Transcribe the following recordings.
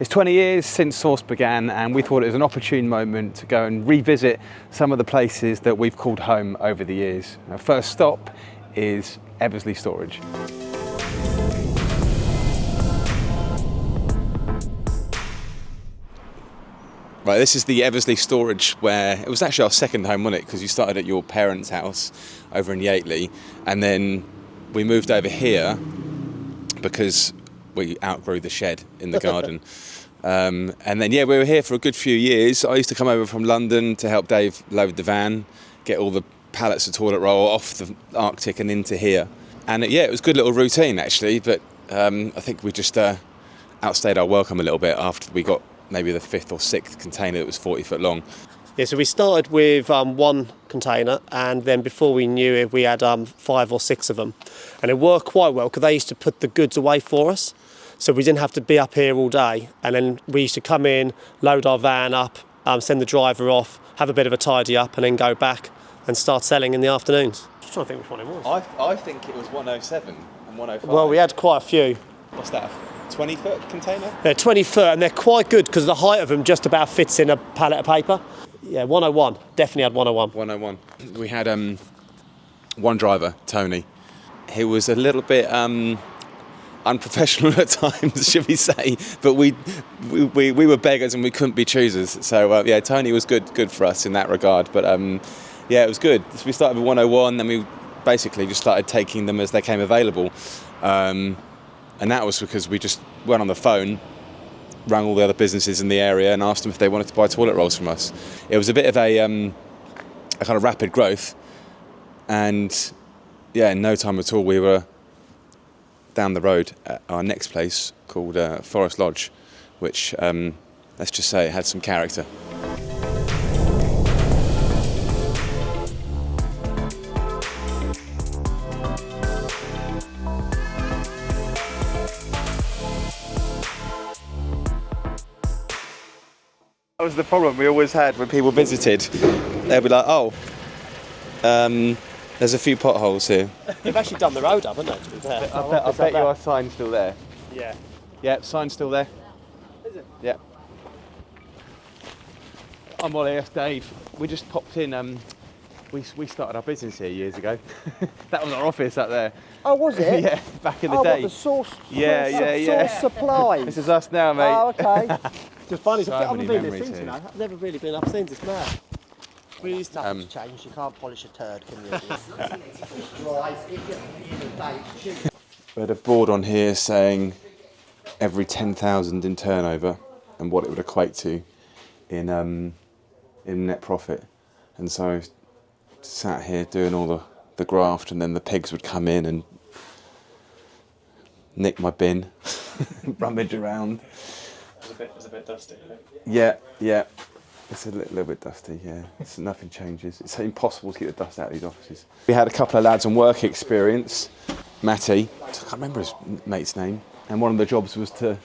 It's 20 years since Source began, and we thought it was an opportune moment to go and revisit some of the places that we've called home over the years. Our first stop is Eversley Storage. Right, this is the Eversley Storage, where it was actually our second home, wasn't it? Because you started at your parents' house over in Yateley, and then we moved over here because we outgrew the shed in the garden. And then, yeah, we were here for a good few years. I used to come over from London to help Dave load the van, get all the pallets of toilet roll off the Arctic and into here. And yeah, it was a good little routine, actually, but I think we just outstayed our welcome a little bit after we got maybe the 5th or 6th container that was 40 foot long. Yeah, so we started with one container, and then before we knew it, we had 5 or 6 of them. And it worked quite well because they used to put the goods away for us. So we didn't have to be up here all day. And then we used to come in, load our van up, send the driver off, have a bit of a tidy up, and then go back and start selling in the afternoons. I'm just trying to think which one it was. I think it was 107 and 105. Well, we had quite a few. What's that, 20 foot container? They're 20 foot, and they're quite good because the height of them just about fits in a pallet of paper. Yeah, 101. Definitely had 101. 101. We had one driver, Tony. He was a little bit unprofessional at times, should we say? But we were beggars and we couldn't be choosers. So yeah, Tony was good for us in that regard. But yeah, it was good. So we started with 101, then we basically just started taking them as they came available. And that was because we just went on the phone, rang all the other businesses in the area and asked them if they wanted to buy toilet rolls from us. It was a bit of a kind of rapid growth, and yeah, in no time at all we were down the road at our next place called Forest Lodge, which let's just say it had some character. That was the problem we always had when people visited. They'd be like, oh, there's a few potholes here. They've actually done the road up, haven't they, to be fair? I bet you our sign's still there. Yeah. Yeah, sign's still there. Is it? Yeah. I'm Ollie, that's Dave. We just popped in, we started our business here years ago. That was our office up there. Oh, was it? Yeah, back in the day. What, the source supply. This is us now, mate. Oh, okay. It's funny, So I haven't many been there memories since, here. you know. I've never really been up since, it's mad. We used to Nothing's changed. You can't polish a turd, can you? We had a board on here saying every 10,000 in turnover and what it would equate to in net profit. And so I sat here doing all the graft, and then the pigs would come in and nick my bin, rummage around. It was a bit dusty, Yeah. It's a little bit dusty, yeah. Nothing changes. It's impossible to get the dust out of these offices. We had a couple of lads on work experience. Matty, I can't remember his mate's name, and one of the jobs was to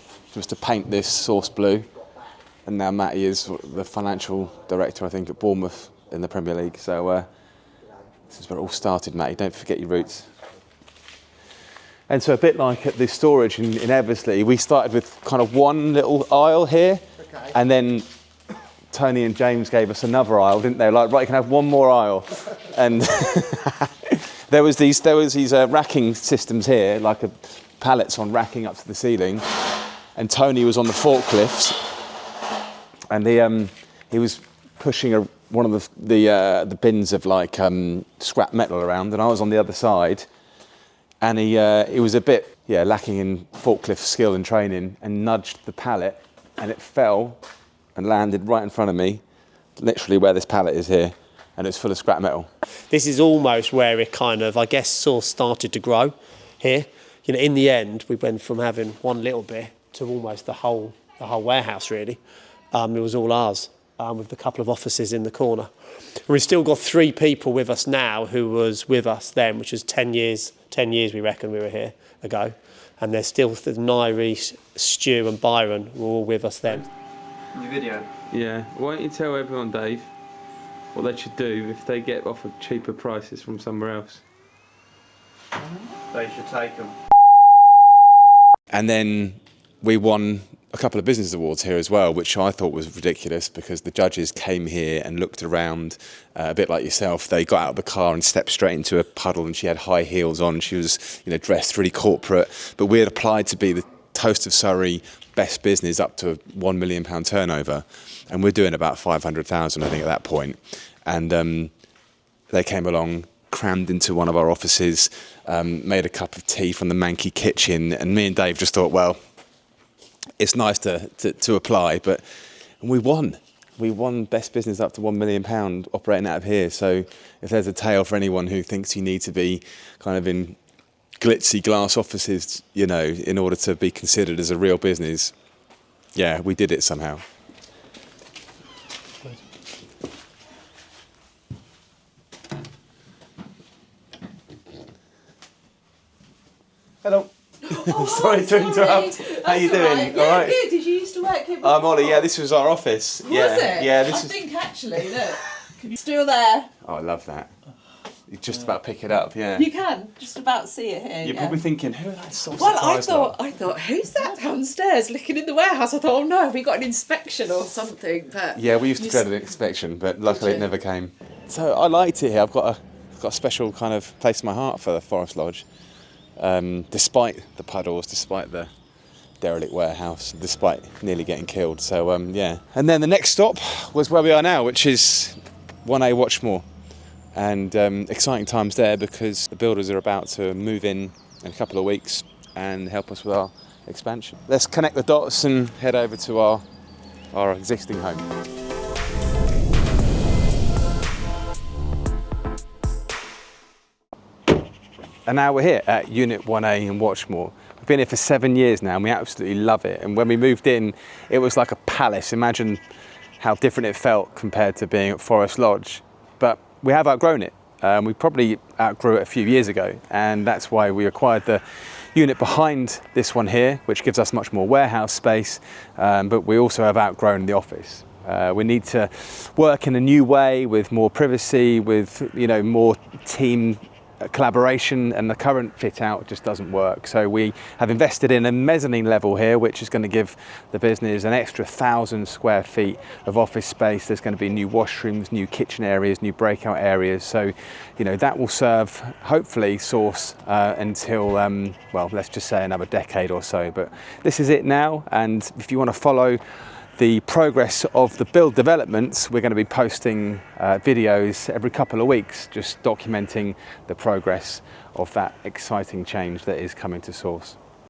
paint this Source blue. And now Matty is the financial director, I think, at Bournemouth in the Premier League. So this is where it all started, Matty. Don't forget your roots. And so a bit like at the storage in Eversley, we started with kind of one little aisle here, and then Tony and James gave us another aisle, didn't they? Like, right, you can have one more aisle. And there was these racking systems here, like pallets on racking up to the ceiling. And Tony was on the forklifts, and he was pushing one of the bins of like scrap metal around, and I was on the other side. And he was a bit lacking in forklift skill and training, and nudged the pallet, and it fell and landed right in front of me, literally where this pallet is here, and it's full of scrap metal. This is almost where it kind of, I guess, Source started to grow here. You know, in the end, we went from having one little bit to almost the whole warehouse, really. It was all ours, with a couple of offices in the corner. And we've still got 3 people with us now who was with us then, which was 10 years we reckon we were here ago. And there's still Nairi, Stu and Byron were all with us then. Your video? Yeah. Why don't you tell everyone, Dave, what they should do if they get offered cheaper prices from somewhere else? They should take them. And then we won a couple of business awards here as well, which I thought was ridiculous because the judges came here and looked around, a bit like yourself. They got out of the car and stepped straight into a puddle, and she had high heels on. She was, dressed really corporate. But we had applied to be the Toast of Surrey best business up to £1 million turnover, and we're doing about 500,000, I think, at that point. And they came along, crammed into one of our offices, made a cup of tea from the manky kitchen, and me and Dave just thought, well, it's nice to apply, but we won. We won best business up to £1 million operating out of here. So if there's a tale for anyone who thinks you need to be kind of in glitzy glass offices, in order to be considered as a real business, yeah, we did it somehow. Hello. Oh, sorry to interrupt. How you doing? Right. Yeah, all right. Good. Did you used to work here before? I'm Ollie. Yeah, this was our office. Was yeah. it? Yeah, I think actually, look, you're still there. Oh, I love that. You just about pick it up. Yeah. You can just about see it here. You're probably thinking, who are that sauce Well, supplies I thought, who's that downstairs looking in the warehouse? I thought, oh no, have we got an inspection or something? But yeah, we used to go to the inspection, but luckily it never came. So I liked it here. I've got a special kind of place in my heart for the Forest Lodge. Despite the puddles, despite the derelict warehouse, despite nearly getting killed. So yeah. And then the next stop was where we are now, which is 1A Watchmore. And exciting times there because the builders are about to move in a couple of weeks and help us with our expansion. Let's connect the dots and head over to our existing home. And now we're here at Unit 1A in Watchmore. We've been here for 7 years now and we absolutely love it. And when we moved in, it was like a palace. Imagine how different it felt compared to being at Forest Lodge. But we have outgrown it. We probably outgrew it a few years ago, and that's why we acquired the unit behind this one here, which gives us much more warehouse space, but we also have outgrown the office. We need to work in a new way with more privacy, with more team collaboration, and the current fit out just doesn't work. So we have invested in a mezzanine level here, which is going to give the business an extra 1,000 square feet of office space. There's going to be new washrooms, new kitchen areas, new breakout areas. So, that will serve, hopefully, Source until, well, let's just say another decade or so. But this is it now. And if you want to follow the progress of the build developments, we're going to be posting videos every couple of weeks, just documenting the progress of that exciting change that is coming to Source.